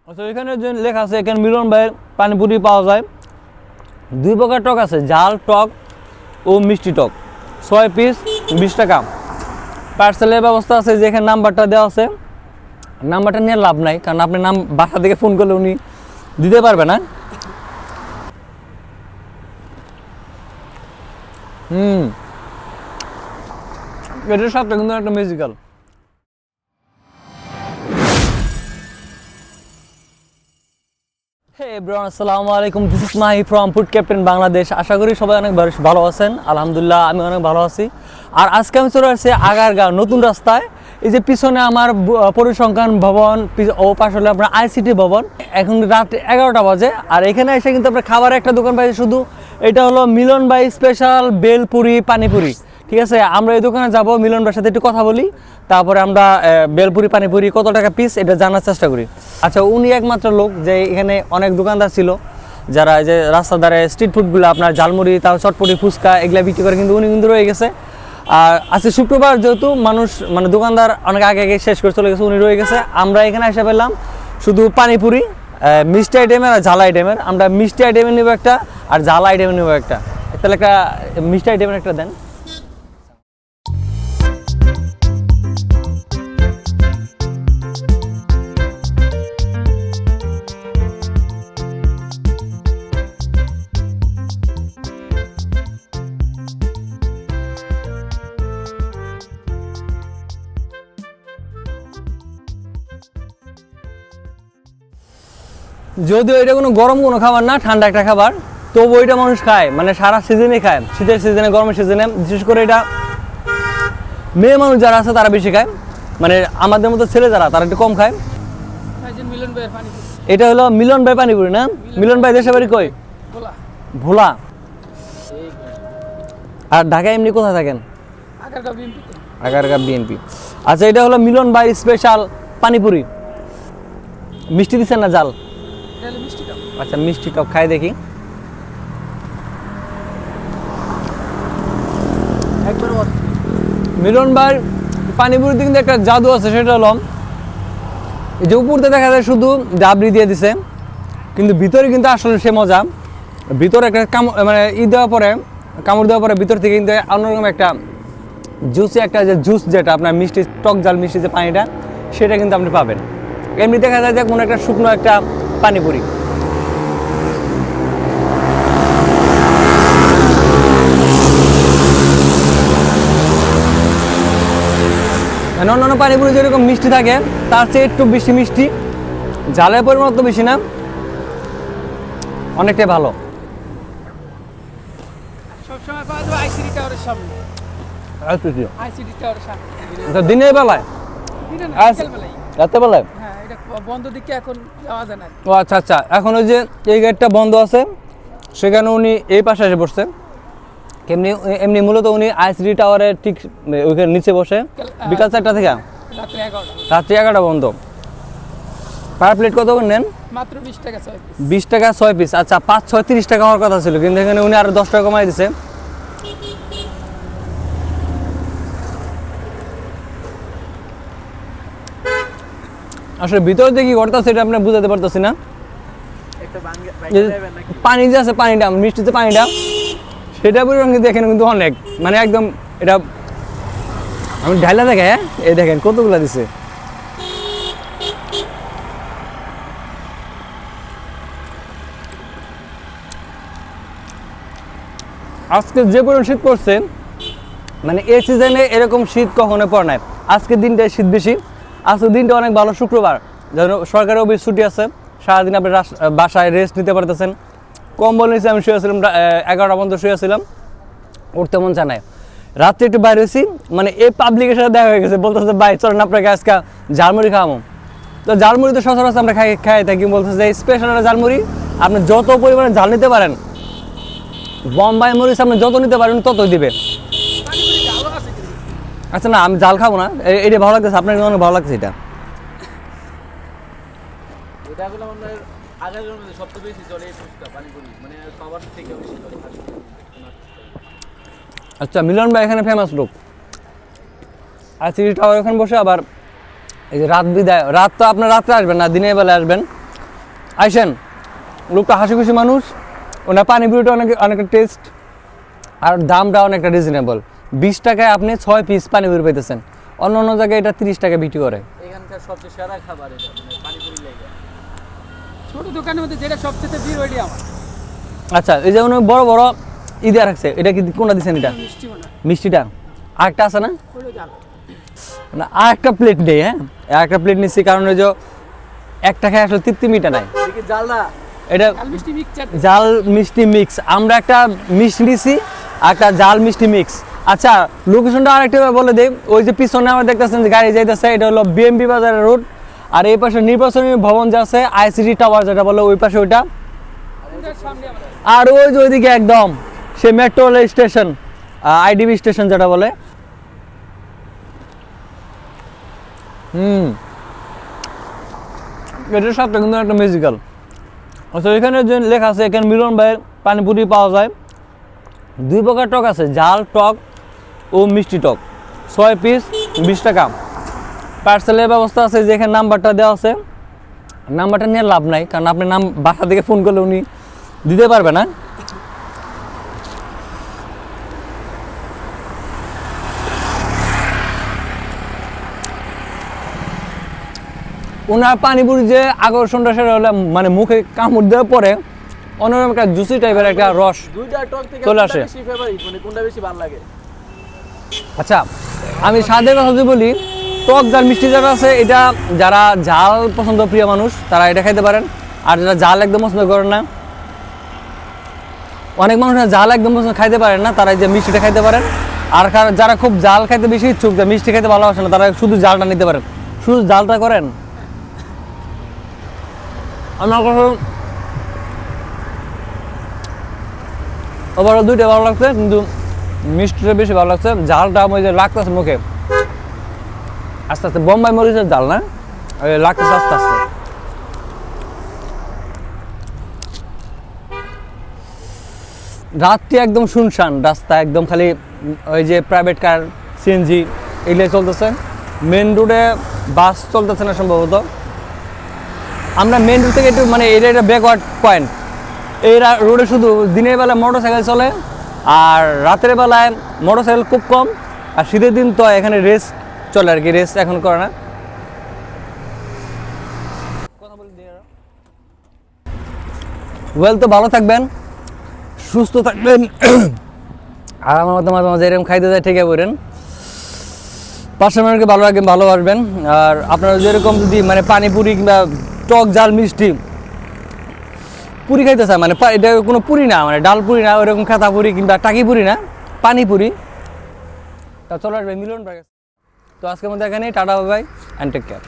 আচ্ছা, এখানে যে লেখা আছে এখানে মিলন ভাইয়ের পানিপুরি পাওয়া যায়। 2 প্রকার টক আছে, ঝাল টক ও মিষ্টি টক। 6 পিস 20 টাকা। পার্সেলের ব্যবস্থা আছে, যে এখানে নাম্বারটা দেওয়া আছে। নাম্বারটা নিয়ে লাভ নাই, কারণ আপনি বাসা থেকে ফোন করলে উনি দিতে পারবে না। এটার সাথে কিন্তু একটা মিউজিক্যাল। হে এভরিওয়ান, আসসালামু আলাইকুম। This is Mahi from food captain Bangladesh. আশা করি সবাই অনেক ভালো আছেন। আলহামদুলিল্লাহ, আমি অনেক ভালো আছি। আর আজকে আমি চলে আসছি আগারগাঁও নতুন রাস্তায়। এই যে পিছনে আমার পরিসংখ্যান ভবন ও পাশে হলো আপনার আইসিটি ভবন। এখন রাত 11টা বাজে। আর এখানে এসে কিন্তু আপনার খাবারের একটা দোকান পাইছে শুধু। এটা হলো মিলন ভাই স্পেশাল বেলপুরি পানিপুরি। ঠিক আছে, আমরা এই দোকানে যাব, মিলন ভাইয়ের সাথে একটু কথা বলি, তারপরে আমরা বেলপুরি পানিপুরি কত টাকা পিস এটা জানার চেষ্টা করি। আচ্ছা, উনি একমাত্র লোক যে এখানে অনেক দোকানদার ছিল যারা এই যে রাস্তার ধারে স্ট্রিট ফুডগুলো আপনার ঝালমুড়ি, তারপর চটপটি, ফুচকা এগুলা বিক্রি করে, কিন্তু উনি কিন্তু রয়ে গেছে। আর আজকে শুক্রবার যেহেতু মানুষ মানে দোকানদার অনেক আগে আগে শেষ করে চলে গেছে, উনি রয়ে গেছে। আমরা এখানে এসে পেলাম শুধু পানিপুরি, মিষ্টি আইটেমের আর ঝাল আইটেমের। আমরা মিষ্টি আইটেমের নেবো একটা আর ঝাল আইটেমের নেবো একটা। তাহলে একটা মিষ্টি আইটেমের একটা দেন। যদিও এটা কোনো গরম কোনো খাবার না, ঠান্ডা একটা খাবার, তবু ওইটা মানুষ খায়, মানে সারা সিজনে খায়, শীতের সিজনে, গরমের সিজনে। বিশেষ করে এটা মেয়ে মানুষ যারা আছে তারা বেশি খায়, মানে আমাদের মতো ছেলে যারা তারা একটু কম খায়। এটা হলো মিলন ভাই পানিপুরি না? মিলন ভাই দেশের বাড়ি কই? ভোলা। আর ঢাকায় এমনি কোথায় থাকেন? আগারগাঁও বিএনপি। আচ্ছা, এটা হলো মিলন ভাই স্পেশাল পানিপুরি। মিষ্টি দিচ্ছেন না জাল? আচ্ছা, মিষ্টি টক খাই দেখি। মিলন ভাই পানিপুরিতে কিন্তু একটা জাদু আছে, সেটা হলো এই যে উপরতে দেখা যায় শুধু ডাবরি দিয়ে দিছে, কিন্তু ভিতরে কিন্তু আসলে সে মজা। ভিতরে একটা মানে দেওয়ার পরে, কামড় দেওয়ার পরে ভিতর থেকে কিন্তু অন্যরকম একটা জুসি একটা যে জুস, যেটা আপনার মিষ্টি টক জাল মিষ্টি যে পানিটা, সেটা কিন্তু আপনি পাবেন। এমনি দেখা যায় যে কোনো একটা শুকনো একটা পানিপুরি। অন্যান্য পানিপুরি যেরকম মিষ্টি থাকে তার চেয়ে একটু বেশি মিষ্টি, ঝালের পরিমাণ তো বেশি না, অনেকটাই ভালো। দিনের বেলায়? রাতের বেলায়? ও আচ্ছা আচ্ছা, এখন ওই যে এই গেটটা বন্ধ আছে, সেখানে উনি এই পাশে এসে বসছে। এমনি এমনি মূলত উনি আইসিডি টাওয়ারের ঠিক ওইখানে নিচে বসে বিকাল 4টা থেকে রাত্রি 11টা বন্ধ। পার প্লেট কত করে নেন? মাত্র 20 টাকা 6 পিস। 20 টাকা 6 পিস। আচ্ছা, 5 6 30 টাকা হওয়ার কথা ছিল, কিন্তু এখানে উনি আরো 10 টাকা কমাই দিছে। আসলে ভিতরে দেখি ঘটতেছে এটা আপনি বুঝাতে পারতেছি না। পানি যে আছে, পানিটা মিষ্টিতে পানিটা, সেটা পরিমাণ কিন্তু এখানে কিন্তু অনেক, মানে একদম এটা আমি ঢাইলা দেখে, এই দেখেন কতগুলা দিছে। আজকে যে পরিমাণ শীত পড়ছে, মানে এই সিজনে এরকম শীত কখনো পড়ে নাই। আজকের দিনটায় শীত বেশি, আজকের দিনটা অনেক ভালো, শুক্রবার, যেন সরকারি অফিস ছুটি আছে, সারাদিন আপনি বাসায় রেস্ট নিতে পারতেছেন। কম্বল নিচে আমি শুয়েছিলাম, 11টা পর্যন্ত শুয়েছিলাম, উঠতে মন চায় নাই। রাত্রে একটু বাইরে হয়েছি, মানে এই পাবলিকের সাথে দেখা হয়ে গেছে, বলতেছে ভাই চলেন আপনাকে আজকে ঝালমুড়ি খাওয়াবো। তো ঝালমুড়ি তো সচরাচর আমরা খাই থাকি, বলতেছে এই স্পেশাল একটা ঝালমুড়ি, আপনি যত পরিমাণে ঝাল নিতে পারেন, বোম্বাই মরিচ আপনি যত নিতে পারেন ততই দিবে। আচ্ছা না, আমি ঝাল খাবো না, এটা ভালো লাগতেছে, আপনার অনেক ভালো লাগছে এটা। আচ্ছা, মিলন ভাই এখানে ফেমাস লোক। আইসিডি টাওয়ার ওখানে বসে আবার এই যে রাত বিদায়, রাত তো আপনার রাত্রে আসবেন না, দিনের বেলায় আসবেন, আইসেন, লোকটা হাসি খুশি মানুষ, ওনার পানিপুরিটা অনেকটা টেস্ট আর দামটা অনেকটা রিজনেবল। 20 টাকায় আপনি 6 পিস পানিপুরি পাইতেছেন, অন্য অন্য জায়গায় এটা 30 টাকা বিক্রি করে। এখানকার সবচেয়ে সেরা খাবার এটা, মানে পানিপুরি লাগে ছোট দোকানের মধ্যে যেটা সবচেয়ে ভিড় ওইটাই আমার। আচ্ছা, এই যে উনি বড় বড় ঈদে রাখছে, এটা কি কোনটা দিচ্ছেন? এটা মিষ্টি মনে মিষ্টিটা আরেকটা আছে না? ওইটা জাল না, আরেকটা প্লেট নেই। হ্যাঁ, আরেকটা প্লেট নিচ্ছি কারণ ওই যে একটা খাই আসলে তৃপ্তি মিটা নাই। দেখি জালটা এটা জাল মিষ্টি মিক্সচার জাল মিষ্টি মিক্স, আমরা একটা মিষ্টি দিছি আর একটা জাল মিষ্টি মিক্স। আচ্ছা, লোকেশনটা আরেকটা বলে দেই। ওই যে পিছনে আমরা দেখতেছেন যে গাড়ি যাইতেছে, এটা হলো বিএমবি বাজারের রোড। আর এই পাশে নির্বাচনী ভবন যে আছে আইসিটি টাওয়ার যেটা বলে, ওই পাশে ওইটা। সামনে আমার আর ওই যে ওইদিকে একদম সে মেট্রো স্টেশন, আইডিবি স্টেশন যেটা বলে। এটার সাথে কিন্তু একটা মিউজিক্যাল। আচ্ছা, এখানে যে লেখা আছে এখানে মিলন ভাইয়ের পানিপুরি পাওয়া যায়। 2 প্রকার টক আছে, ঝাল টক ও মিষ্টি টক। 6 পিস 20 টাকা। পার্সেলের ব্যবস্থা আছে, যে এখানে নাম্বারটা দেওয়া আছে। নাম্বারটা নিয়ে লাভ নাই, কারণ আপনি বাসা থেকে ফোন করলে উনি দিতে পারবে না। ওনার পানিপুরি যে আকর্ষণটা সেটা হলো মানে মুখে কামড় দেওয়ার পরে অন্যরকম একটা জুসি টাইপের একটা রস দুইটা টক থেকে চলে কোনটা আসে। বেশি ফেভারিট, মানে কোনটা বেশি ভালো লাগে? আচ্ছা, আমি স্বাদের কথা যদি বলি, টক ঝাল মিষ্টি যেটা আছে, এটা যারা ঝাল পছন্দ প্রিয় মানুষ তারা এটা খাইতে পারেন। আর যারা ঝাল একদম পছন্দ করেন না, অনেক মানুষ ঝাল একদম পছন্দ খাইতে পারেন না, তারা এই যে মিষ্টিটা খাইতে পারেন। আর যারা খুব ঝাল খাইতে বেশি ইচ্ছুক, যে মিষ্টি খাইতে ভালোবাসে না, তারা শুধু ঝালটা নিতে পারেন। শুধু ঝালটা করেন। আমার কাছে ওভারঅল দুইটা ভালো লাগছে, কিন্তু মিষ্টিটা বেশি ভালো লাগছে। ঝালটা ওই যে লাগতেছে মুখে আস্তে আস্তে, বোম্বাই মরিচের ঝাল না, লাগতেছে আস্তে আস্তে। রাতটি একদম শুনশান রাস্তা, একদম খালি ওই যে প্রাইভেট কার, সিএনজি এগুলো চলতেছে। মেন রোডে বাস চলতেছে না সম্ভবত। আমরা মেন রোড থেকে একটু মানে এটা ব্যাকওয়ার্ড পয়েন্ট। এই রোডে শুধু দিনের বেলা মোটরসাইকেল চলে, আর রাতের বেলায় মোটরসাইকেল খুব কম। আর শীতের দিন তো এখানে রেস চলে আর কি, রেস এখন করে না। ওয়েল, তো ভালো থাকবেন, সুস্থ থাকবেন, আর আমার মতো মাঝে মাঝে এরকম খাইতে যায় ঠিক করেন। পাশের মানুষকে ভালো রাখবেন, ভালোবাসবেন। আর আপনারা যেরকম যদি মানে পানিপুরি কিংবা টক ঝাল মিষ্টি পুরি খাইতে চায়, মানে এটা কোনো পুরি না, মানে ডাল পুরি না, ওইরকম খাতা পুরি কিংবা টাকি পুরি না, পানিপুরি, তা চলে আসবে মিলন। তো আজকের মধ্যে এখানেই tata, bye bye and take care.